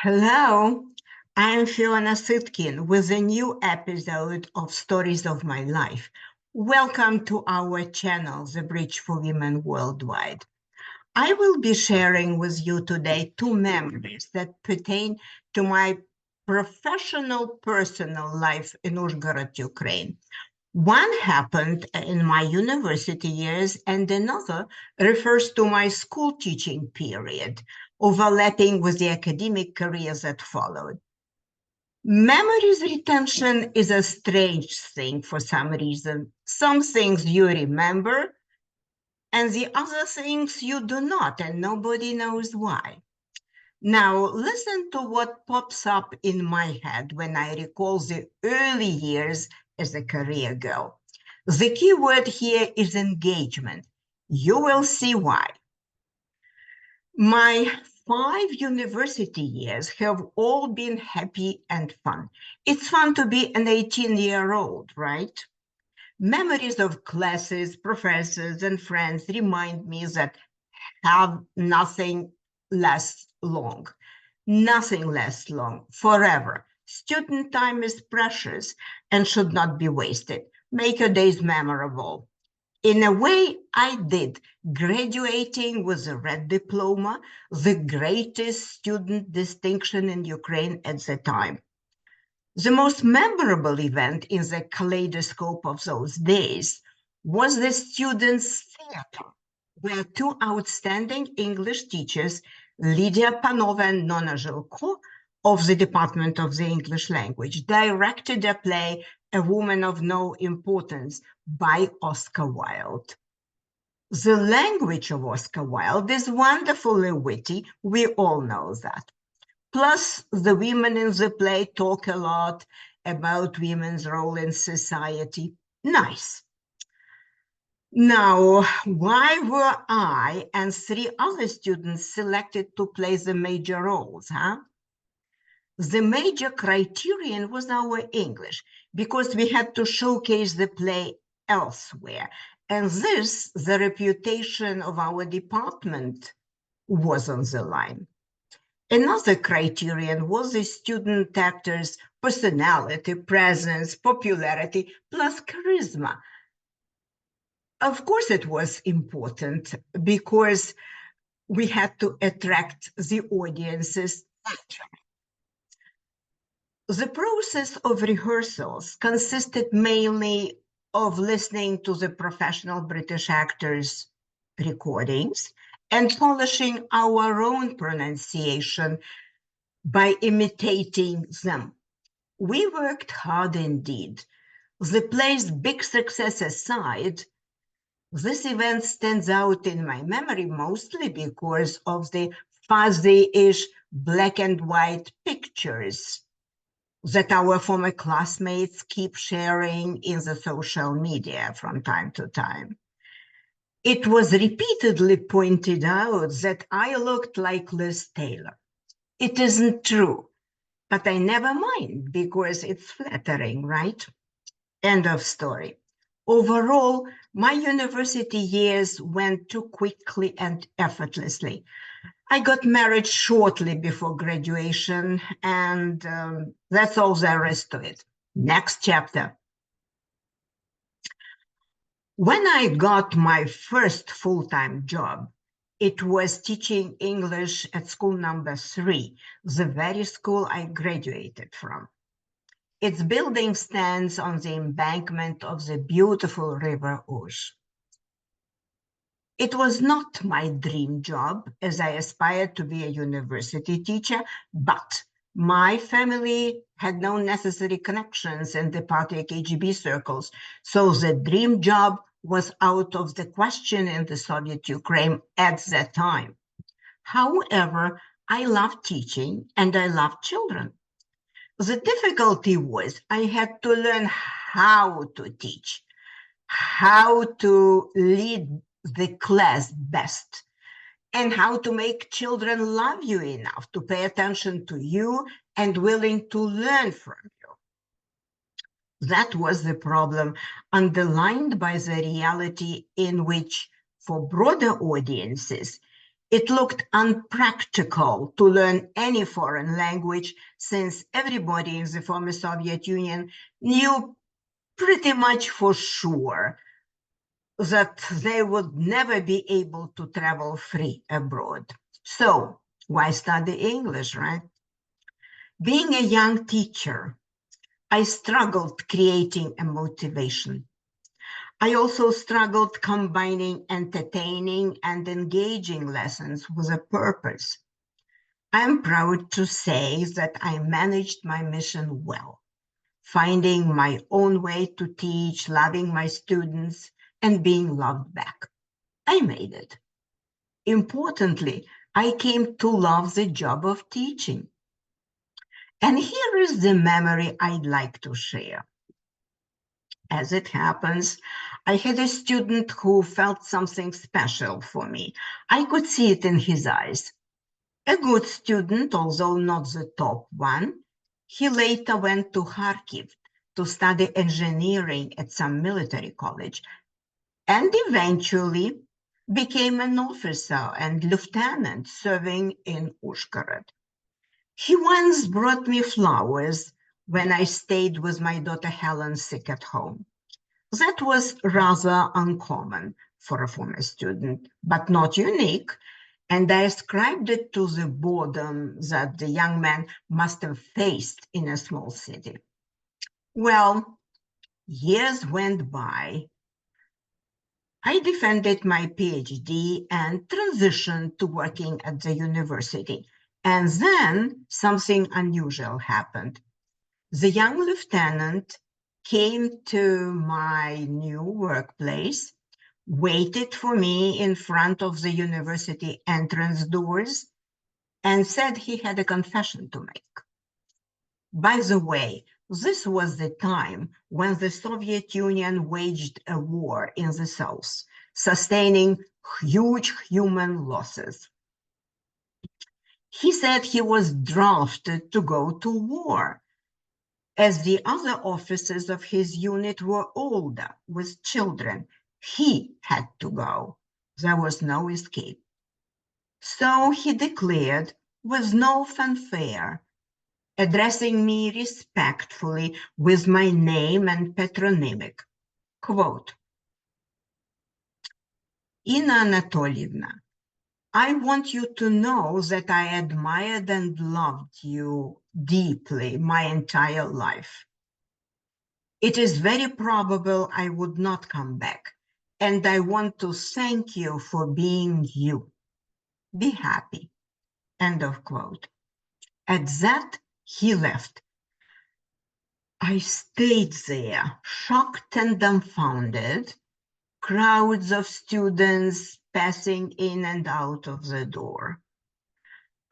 Hello, I'm Fiona Sitkin with a new episode of Stories of My Life. Welcome to our channel, The Bridge for Women Worldwide. I will be sharing with you today two memories that pertain to my professional personal life in Uzhgorod, Ukraine. One happened in my university years, and another refers to my school teaching period, overlapping with the academic career that followed. Memories retention is a strange thing for some reason. Some things you remember, and the other things you do not, and nobody knows why. Now, listen to what pops up in my head when I recall the early years as a career girl. The key word here is engagement. You will see why. My 5 university years have all been happy and fun. It's fun to be an 18-year-old, right? Memories of classes, professors, and friends remind me that have nothing lasts long. Nothing lasts long, forever. Student time is precious and should not be wasted. Make your days memorable. In a way, I did, graduating with a red diploma, the greatest student distinction in Ukraine at the time. The most memorable event in the kaleidoscope of those days was the students' theater, where two outstanding English teachers, Lydia Panova and Nona Zhilko, of the Department of the English Language, directed a play, A Woman of No Importance, by Oscar Wilde. The language of Oscar Wilde is wonderfully witty. We all know that. Plus, the women in the play talk a lot about women's role in society. Nice. Now, why were I and 3 other students selected to play the major roles, huh? The major criterion was our English, because we had to showcase the play elsewhere. And this, the reputation of our department, was on the line. Another criterion was the student actor's personality, presence, popularity, plus charisma. Of course, it was important because we had to attract the audiences naturally. The process of rehearsals consisted mainly of listening to the professional British actors' recordings and polishing our own pronunciation by imitating them. We worked hard indeed. The play's big success aside, this event stands out in my memory mostly because of the fuzzy-ish black and white pictures that our former classmates keep sharing in the social media from time to time. It was repeatedly pointed out that I looked like Liz Taylor. It isn't true, but I never mind because it's flattering, right? End of story. Overall, my university years went too quickly and effortlessly. I got married shortly before graduation, and that's all there is to it. Next chapter. When I got my first full-time job, it was teaching English at school number 3, the very school I graduated from. Its building stands on the embankment of the beautiful river Osh. It was not my dream job, as I aspired to be a university teacher, but my family had no necessary connections in the party KGB circles, so the dream job was out of the question in the Soviet Ukraine at that time. However, I loved teaching and I loved children. The difficulty was I had to learn how to teach, how to lead the class best, and how to make children love you enough to pay attention to you and willing to learn from you. That was the problem, underlined by the reality in which, for broader audiences, It looked unpractical to learn any foreign language since everybody in the former Soviet Union knew pretty much for sure that they would never be able to travel free abroad. So why study English, right? Being a young teacher, I struggled creating a motivation. I also struggled combining entertaining and engaging lessons with a purpose. I'm proud to say that I managed my mission well, finding my own way to teach, loving my students, and being loved back. I made it. Importantly, I came to love the job of teaching. And here is the memory I'd like to share. As it happens, I had a student who felt something special for me. I could see it in his eyes. A good student, although not the top one, he later went to Kharkiv to study engineering at some military college and eventually became an officer and lieutenant serving in Uzhhorod. He once brought me flowers when I stayed with my daughter Helen sick at home. That was rather uncommon for a former student, but not unique, and I ascribed it to the boredom that the young man must have faced in a small city. Well, years went by. I defended my PhD and transitioned to working at the university. And then something unusual happened. The young lieutenant came to my new workplace, waited for me in front of the university entrance doors, and said he had a confession to make. By the way, this was the time when the Soviet Union waged a war in the South, sustaining huge human losses. He said he was drafted to go to war, as the other officers of his unit were older, with children. He had to go. There was no escape. So he declared, with no fanfare, addressing me respectfully with my name and patronymic, quote, "Inna Anatolievna, I want you to know that I admired and loved you deeply my entire life. It is very probable I would not come back, and I want to thank you for being you. Be happy." End of quote. At that, he left. I stayed there, shocked and dumbfounded, crowds of students passing in and out of the door.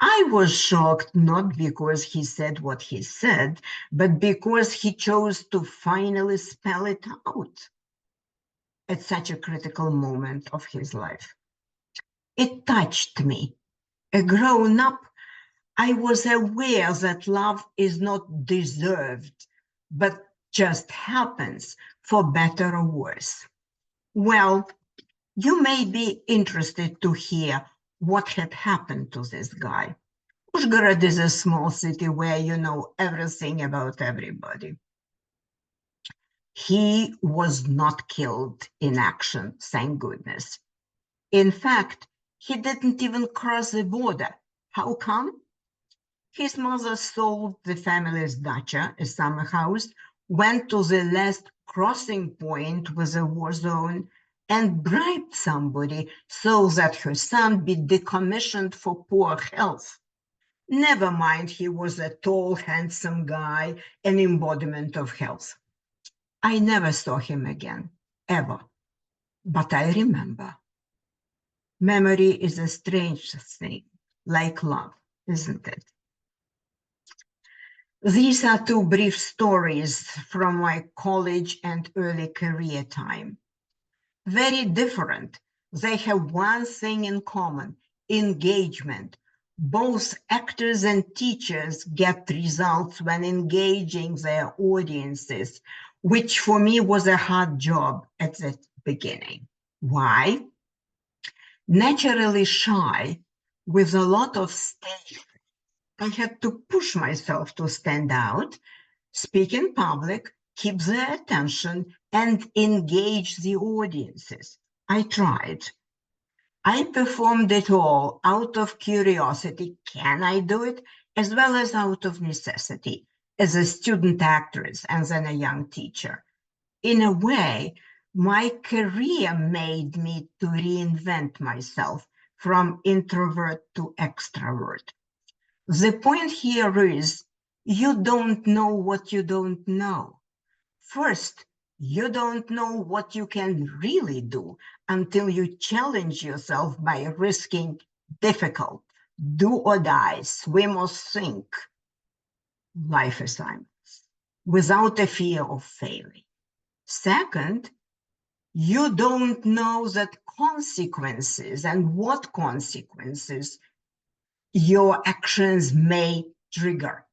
I was shocked not because he said what he said, but because he chose to finally spell it out at such a critical moment of his life. It touched me. A grown up, I was aware that love is not deserved, but just happens, for better or worse. Well, you may be interested to hear what had happened to this guy. Uzhhorod is a small city where you know everything about everybody. He was not killed in action, thank goodness. In fact, he didn't even cross the border. How come? His mother sold the family's dacha, a summer house, went to the last crossing point with a war zone, and bribed somebody so that her son be decommissioned for poor health. Never mind, he was a tall, handsome guy, an embodiment of health. I never saw him again, ever. But I remember. Memory is a strange thing, like love, isn't it? These are two brief stories from my college and early career time. Very different. They have one thing in common: engagement. Both actors and teachers get results when engaging their audiences, which for me was a hard job at the beginning. Why? Naturally shy, with a lot of stage. I had to push myself to stand out, speak in public, keep their attention, and engage the audiences. I tried. I performed it all out of curiosity. Can I do it? As well as out of necessity, as a student actress and then a young teacher. In a way, my career made me to reinvent myself from introvert to extrovert. The point here is you don't know what you don't know. First, you don't know what you can really do until you challenge yourself by risking difficult, do or die, swim or sink life assignments without a fear of failing. Second, you don't know that consequences and what consequences your actions may trigger.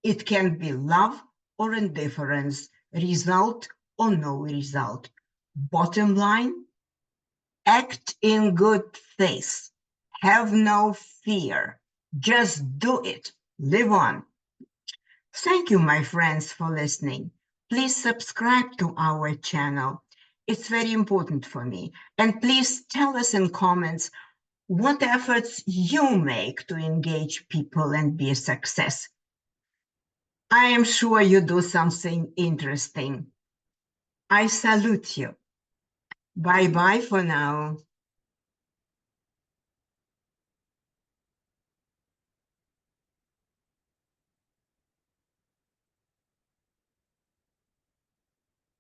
It can be love or indifference, result or no result. Bottom line, act in good faith. Have no fear. Just do it. Live on. Thank you, my friends, for listening. Please subscribe to our channel. It's very important for me. And please tell us in comments what efforts you make to engage people and be a success. I am sure you do something interesting. I salute you. Bye-bye for now.